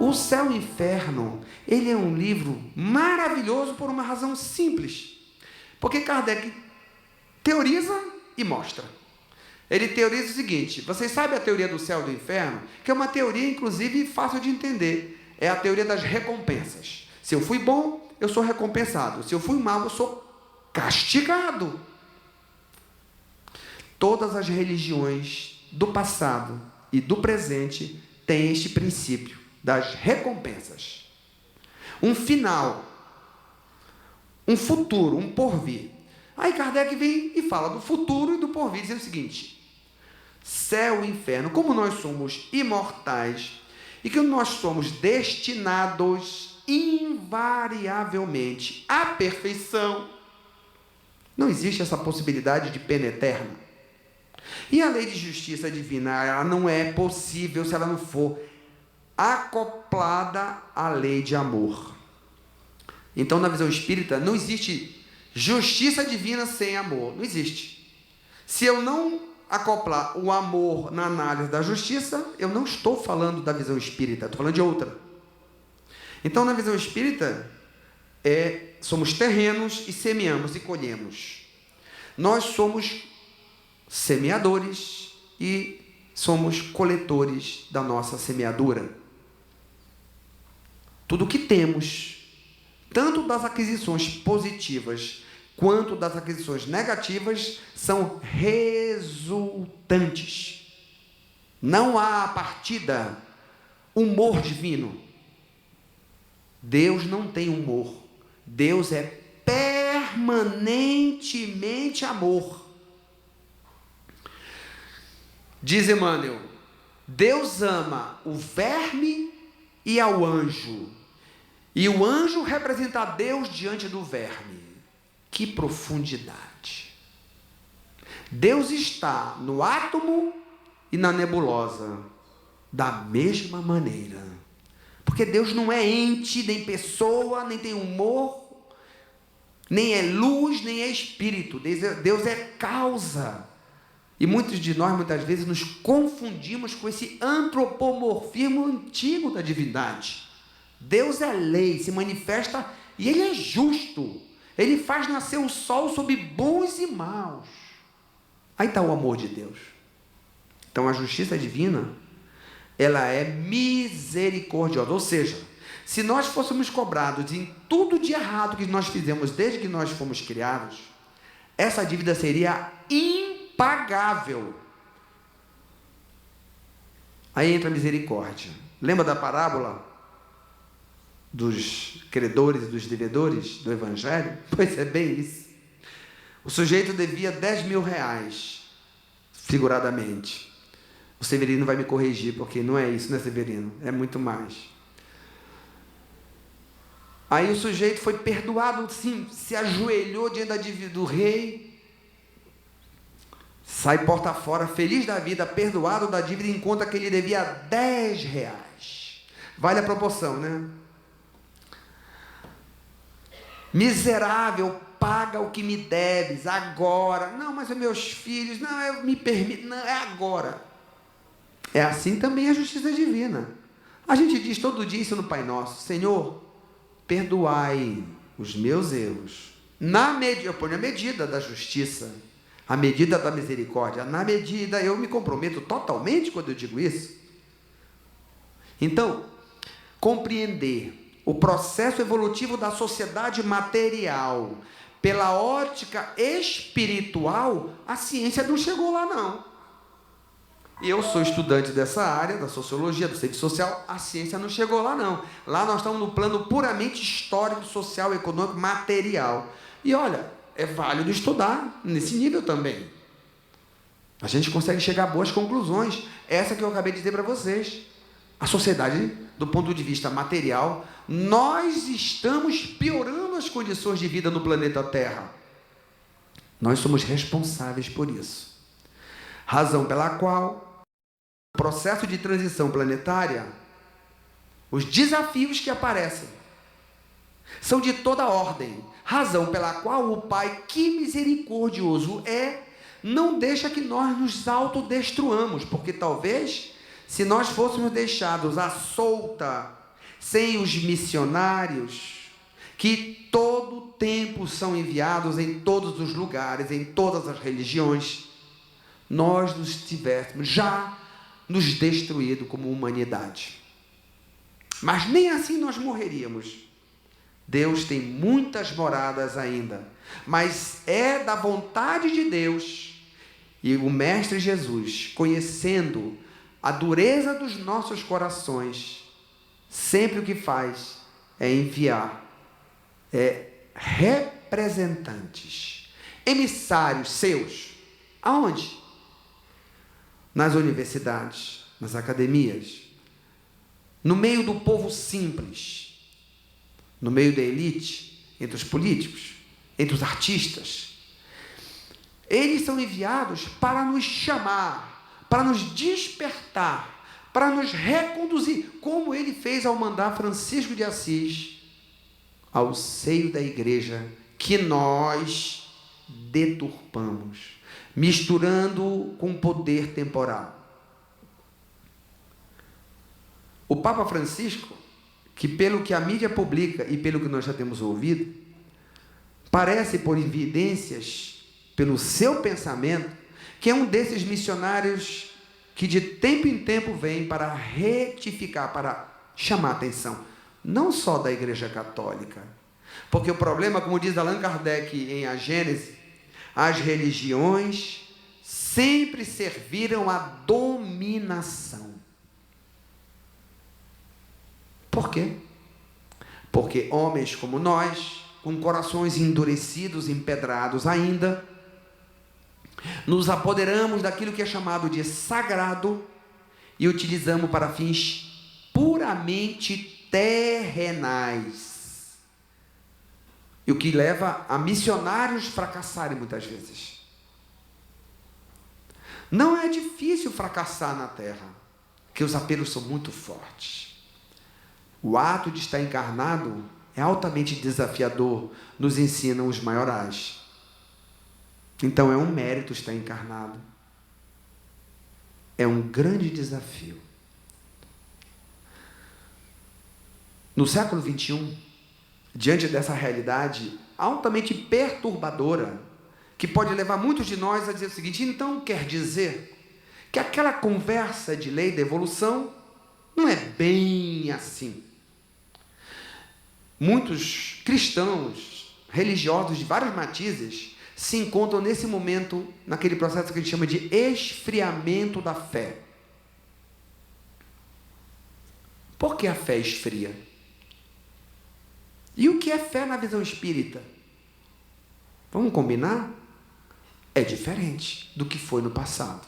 O Céu e o Inferno, ele é um livro maravilhoso por uma razão simples. Porque Kardec teoriza e mostra. Ele teoriza o seguinte: vocês sabem a teoria do céu e do inferno? Que é uma teoria, inclusive, fácil de entender. É a teoria das recompensas. Se eu fui bom, eu sou recompensado. Se eu fui mal, eu sou castigado. Todas as religiões do passado e do presente têm este princípio das recompensas. Um final, um futuro, um porvir. Aí Kardec vem e fala do futuro e do porvir, dizendo o seguinte: céu e inferno, como nós somos imortais e que nós somos destinados invariavelmente à perfeição, não existe essa possibilidade de pena eterna. E a lei de justiça divina, ela não é possível se ela não for acoplada à lei de amor. Então, na visão espírita, não existe justiça divina sem amor. Não existe. Se eu não acoplar o amor na análise da justiça, eu não estou falando da visão espírita, estou falando de outra. Então, na visão espírita, somos terrenos e semeamos e colhemos. Nós somos semeadores e somos coletores da nossa semeadura. Tudo o que temos, tanto das aquisições positivas quanto das aquisições negativas, são resultantes. Não há a partida humor divino. Deus não tem humor. Deus é permanentemente amor. Diz Emmanuel: Deus ama o verme e ao anjo, e o anjo representa a Deus diante do verme. Que profundidade! Deus está no átomo e na nebulosa da mesma maneira, porque Deus não é ente, nem pessoa, nem tem humor, nem é luz, nem é espírito. Deus é causa. E muitos de nós, muitas vezes, nos confundimos com esse antropomorfismo antigo da divindade. Deus é lei, se manifesta, e Ele é justo. Ele faz nascer o sol sobre bons e maus. Aí está o amor de Deus. Então, a justiça divina, ela é misericordiosa. Ou seja, se nós fôssemos cobrados em tudo de errado que nós fizemos desde que nós fomos criados, essa dívida seria impagável. Aí entra a misericórdia. Lembra da parábola dos credores e dos devedores do Evangelho? Pois é bem isso. O sujeito devia 10 mil reais, figuradamente. O Severino vai me corrigir, porque não é isso, né, Severino? É muito mais. Aí o sujeito foi perdoado, sim, se ajoelhou diante da dívida do rei, sai porta fora, feliz da vida, perdoado da dívida, e encontra que ele devia 10 reais. Vale a proporção, né? Miserável, paga o que me deves agora. Não, mas os meus filhos, não, eu me permito, não, é agora. É assim também a justiça divina. A gente diz todo dia isso no Pai Nosso: Senhor, perdoai os meus erros. Eu ponho a medida da justiça, a medida da misericórdia. Na medida, eu me comprometo totalmente quando eu digo isso. Então, compreender o processo evolutivo da sociedade material pela ótica espiritual, a ciência não chegou lá, não. Eu sou estudante dessa área, da sociologia, do serviço social, a ciência não chegou lá, não. Lá nós estamos no plano puramente histórico, social, econômico, material. E olha, é válido estudar nesse nível também. A gente consegue chegar a boas conclusões. Essa que eu acabei de dizer para vocês. A sociedade, do ponto de vista material, nós estamos piorando as condições de vida no planeta Terra. Nós somos responsáveis por isso. Razão pela qual o processo de transição planetária, os desafios que aparecem, são de toda ordem. Razão pela qual o Pai, que misericordioso é, não deixa que nós nos autodestruamos, porque talvez, se nós fôssemos deixados à solta, sem os missionários, que todo tempo são enviados em todos os lugares, em todas as religiões, nós nos tivéssemos já nos destruído como humanidade. Mas nem assim nós morreríamos. Deus tem muitas moradas ainda, mas é da vontade de Deus, e o Mestre Jesus, conhecendo a dureza dos nossos corações, sempre o que faz é enviar representantes, emissários seus. Aonde? Nas universidades, nas academias, no meio do povo simples, no meio da elite, entre os políticos, entre os artistas. Eles são enviados para nos chamar, para nos despertar, para nos reconduzir, como ele fez ao mandar Francisco de Assis ao seio da igreja que nós deturpamos, misturando com poder temporal. O Papa Francisco, que pelo que a mídia publica e pelo que nós já temos ouvido, parece por evidências, pelo seu pensamento, que é um desses missionários que de tempo em tempo vem para retificar, para chamar a atenção, não só da Igreja Católica, porque o problema, como diz Allan Kardec em A Gênese, as religiões sempre serviram à dominação. Por quê? Porque homens como nós, com corações endurecidos, empedrados ainda, nos apoderamos daquilo que é chamado de sagrado e utilizamos para fins puramente terrenais. E o que leva a missionários fracassarem muitas vezes. Não é difícil fracassar na terra, porque os apelos são muito fortes. O ato de estar encarnado é altamente desafiador, nos ensinam os maiorais. Então é um mérito estar encarnado. É um grande desafio. No século XXI, diante dessa realidade altamente perturbadora, que pode levar muitos de nós a dizer o seguinte: então quer dizer que aquela conversa de lei da evolução não é bem assim. Muitos cristãos, religiosos de vários matizes, se encontram nesse momento, naquele processo que a gente chama de esfriamento da fé. Por que a fé esfria? E o que é fé na visão espírita? Vamos combinar? É diferente do que foi no passado.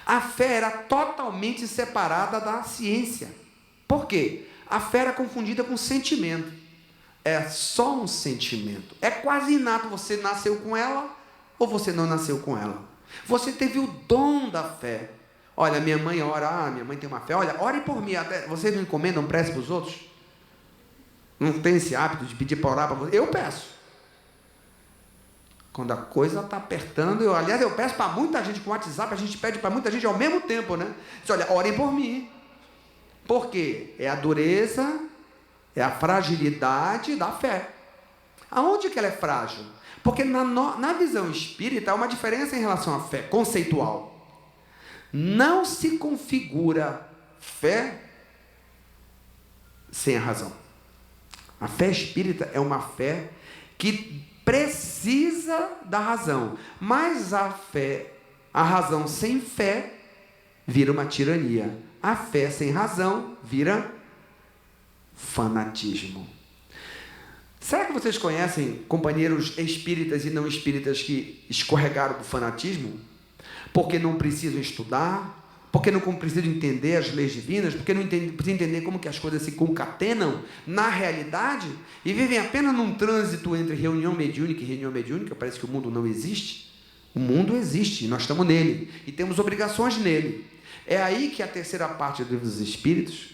A fé era totalmente separada da ciência. Por quê? A fé era confundida com sentimento. É só um sentimento. É quase inato. Você nasceu com ela ou você não nasceu com ela. Você teve o dom da fé. Olha, minha mãe ora, minha mãe tem uma fé. Olha, ore por mim. Até, vocês não encomendam prece para os outros? Não tem esse hábito de pedir para orar para você? Eu peço. Quando a coisa está apertando, aliás, eu peço para muita gente com o WhatsApp, a gente pede para muita gente ao mesmo tempo, né? Diz, olha, orem por mim. Por quê? É a dureza, é a fragilidade da fé. Aonde que ela é frágil? Porque na visão espírita há uma diferença em relação à fé conceitual. Não se configura fé sem a razão. A fé espírita é uma fé que precisa da razão, mas a razão sem fé vira uma tirania. A fé sem razão vira fanatismo. Será que vocês conhecem companheiros espíritas e não espíritas que escorregaram para o fanatismo? Porque não precisam estudar, porque não precisam entender as leis divinas, porque não precisam entender como que as coisas se concatenam na realidade e vivem apenas num trânsito entre reunião mediúnica e reunião mediúnica. Parece que o mundo não existe. O mundo existe, nós estamos nele e temos obrigações nele. É aí que a terceira parte do Livro dos Espíritos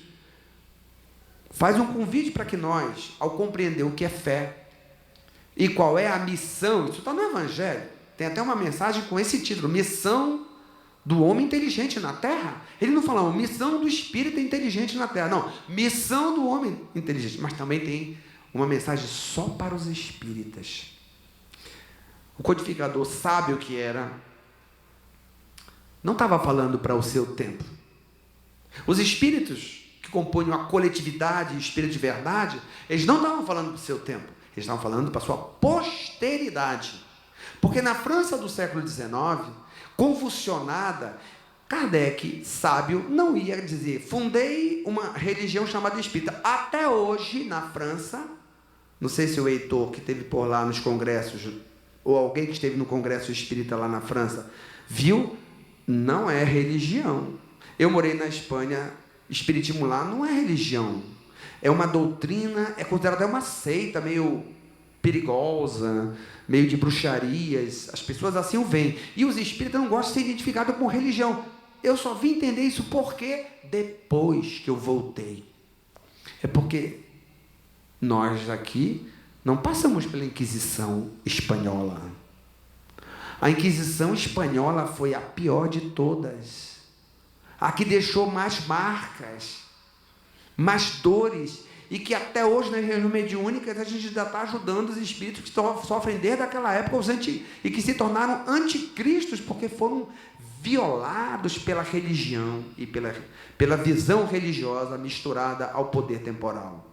faz um convite para que nós, ao compreender o que é fé e qual é a missão, isso está no Evangelho, tem até uma mensagem com esse título, Missão do homem inteligente na terra. Ele não fala missão do espírito inteligente na terra. Não, missão do homem inteligente. Mas também tem uma mensagem só para os espíritas. O codificador sábio que era, não estava falando para o seu tempo. Os espíritos que compunham a coletividade, espírito de verdade, eles não estavam falando para o seu tempo. Eles estavam falando para a sua posteridade. Porque na França do século XIX, convulsionada, Kardec, sábio, não ia dizer, fundei uma religião chamada espírita. Até hoje, na França, não sei se o Heitor, que esteve por lá nos congressos, ou alguém que esteve no congresso espírita lá na França, viu, não é religião. Eu morei na Espanha, espiritismo lá não é religião. É uma doutrina, é considerada uma seita meio perigosa, meio de bruxarias. As pessoas assim o veem. E os espíritas não gostam de ser identificados com religião. Eu só vim entender isso porque depois que eu voltei. É porque nós aqui não passamos pela Inquisição espanhola. A Inquisição espanhola foi a pior de todas. A que deixou mais marcas, mais dores, e que até hoje nas reuniões mediúnicas a gente ainda está ajudando os espíritos que sofrem desde aquela época e que se tornaram anticristos porque foram violados pela religião e pela visão religiosa misturada ao poder temporal.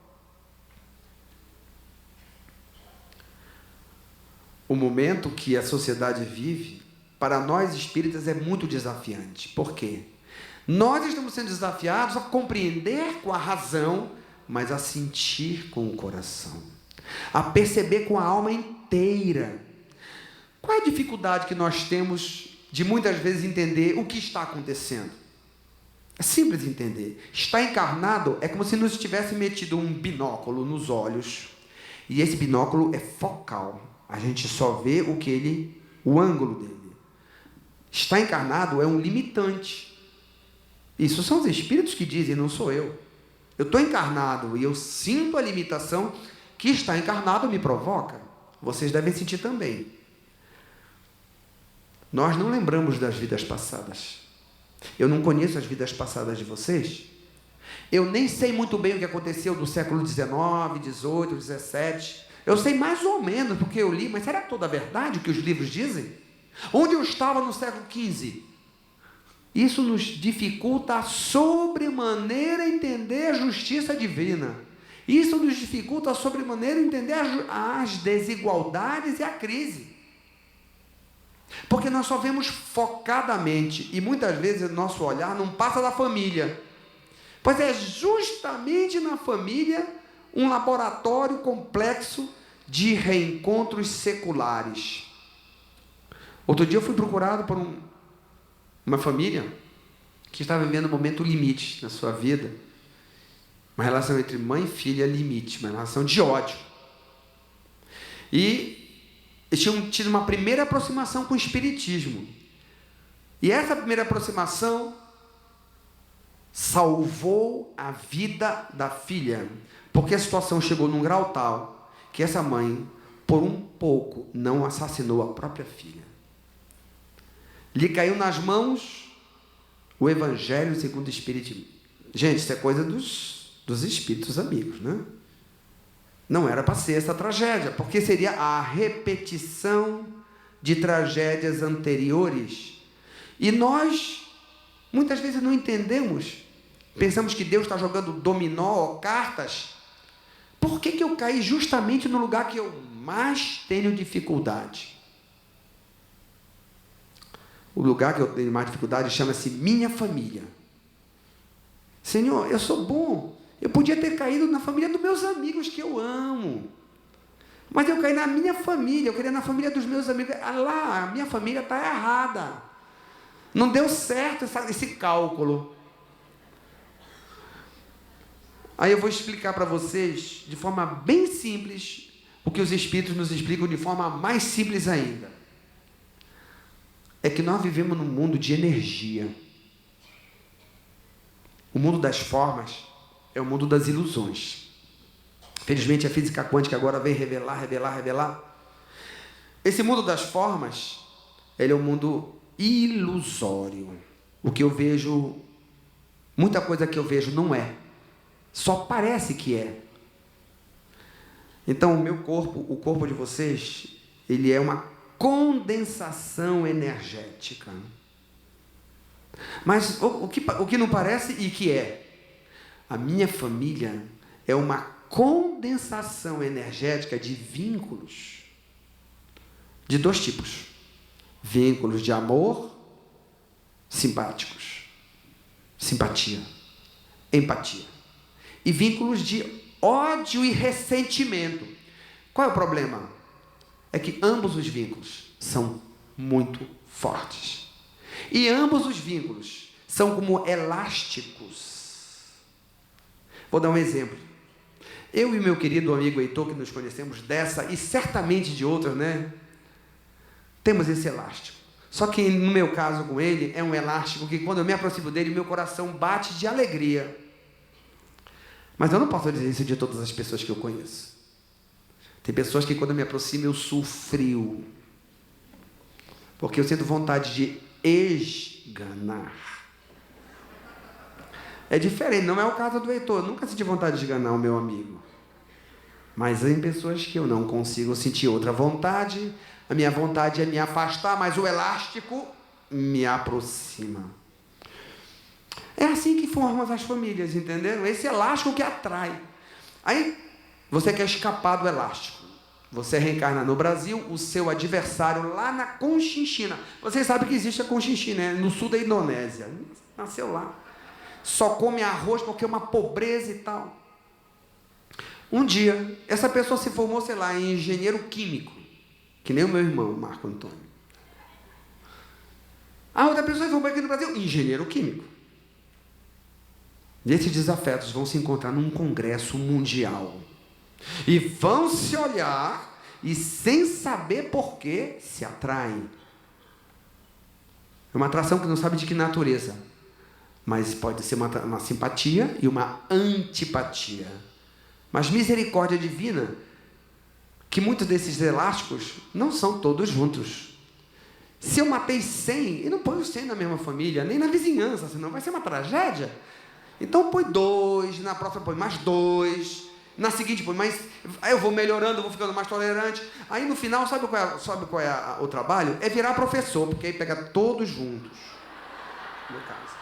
O momento que a sociedade vive, para nós espíritas, é muito desafiante. Por quê? Nós estamos sendo desafiados a compreender com a razão, mas a sentir com o coração, a perceber com a alma inteira. Qual é a dificuldade que nós temos de muitas vezes entender o que está acontecendo? É simples entender. Estar encarnado é como se nos tivesse metido um binóculo nos olhos, e esse binóculo é focal. A gente só vê o ângulo dele. Estar encarnado é um limitante. Isso são os espíritos que dizem, não sou eu. Eu estou encarnado e eu sinto a limitação que estar encarnado me provoca. Vocês devem sentir também. Nós não lembramos das vidas passadas. Eu não conheço as vidas passadas de vocês. Eu nem sei muito bem o que aconteceu do século XIX, XVIII, XVII. Eu sei mais ou menos, porque eu li, mas será toda a verdade o que os livros dizem? Onde eu estava no século XV? Isso nos dificulta sobremaneira entender a justiça divina. Isso nos dificulta sobremaneira entender as desigualdades e a crise. Porque nós só vemos focadamente, e muitas vezes o nosso olhar não passa da família. Pois é justamente na família um laboratório complexo de reencontros seculares. Outro dia eu fui procurado por uma família que estava vivendo um momento limite na sua vida. Uma relação entre mãe e filha limite, uma relação de ódio. E eles tinham tido uma primeira aproximação com o espiritismo. E essa primeira aproximação salvou a vida da filha, porque a situação chegou num grau tal que essa mãe, por um pouco, não assassinou a própria filha. Lhe caiu nas mãos o Evangelho segundo o Espiritismo. Gente, isso é coisa dos espíritos amigos, né? Não era para ser essa tragédia, porque seria a repetição de tragédias anteriores. E nós, muitas vezes, não entendemos. Pensamos que Deus está jogando dominó ou cartas. Por que eu caí justamente no lugar que eu mais tenho dificuldade? O lugar que eu tenho mais dificuldade chama-se minha família. Senhor, eu sou bom. Eu podia ter caído na família dos meus amigos que eu amo. Mas eu caí na minha família. Eu queria na família dos meus amigos. Ah lá, a minha família está errada. Não deu certo esse cálculo. Aí eu vou explicar para vocês, de forma bem simples, o que os Espíritos nos explicam de forma mais simples ainda. É que nós vivemos num mundo de energia. O mundo das formas é o mundo das ilusões. Felizmente a física quântica agora vem revelar. Esse mundo das formas, ele é um mundo ilusório. O que eu vejo, muita coisa que eu vejo não é. Só parece que é. Então, o meu corpo, o corpo de vocês, ele é uma condensação energética. Mas o que não parece e que é? A minha família é uma condensação energética de vínculos de dois tipos. Vínculos de amor, simpáticos, simpatia, empatia. E vínculos de ódio e ressentimento. Qual é o problema? É que ambos os vínculos são muito fortes. E ambos os vínculos são como elásticos. Vou dar um exemplo. Eu e meu querido amigo Heitor, que nos conhecemos dessa e certamente de outras, né? Temos esse elástico. Só que no meu caso com ele, é um elástico que quando eu me aproximo dele, meu coração bate de alegria. Mas eu não posso dizer isso de todas as pessoas que eu conheço. Tem pessoas que quando eu me aproximo, eu suo frio. Porque eu sinto vontade de esganar. É diferente, não é o caso do Heitor. Eu nunca senti vontade de esganar o meu amigo. Mas tem pessoas que eu não consigo sentir outra vontade. A minha vontade é me afastar, mas o elástico me aproxima. É assim que formam as famílias, entenderam? Esse elástico que atrai. Aí, você quer escapar do elástico. Você reencarna no Brasil, o seu adversário lá na Conchinchina. Vocês sabem que existe a Conchinchina, né? No sul da Indonésia. Nasceu lá. Só come arroz porque é uma pobreza e tal. Um dia, essa pessoa se formou, sei lá, em engenheiro químico. Que nem o meu irmão, Marco Antônio. A outra pessoa se formou aqui no Brasil, engenheiro químico. E esses desafetos vão se encontrar num congresso mundial. E vão se olhar e, sem saber porquê, se atraem. É uma atração que não sabe de que natureza. Mas pode ser uma simpatia e uma antipatia. Mas misericórdia divina, que muitos desses elásticos não são todos juntos. Se eu matei 100, eu não ponho 100 na mesma família, nem na vizinhança, senão vai ser uma tragédia. Então põe 2, na próxima põe mais 2, na seguinte põe mais... Aí eu vou melhorando, eu vou ficando mais tolerante. Aí no final, sabe qual é o trabalho? É virar professor, porque aí pega todos juntos, no caso.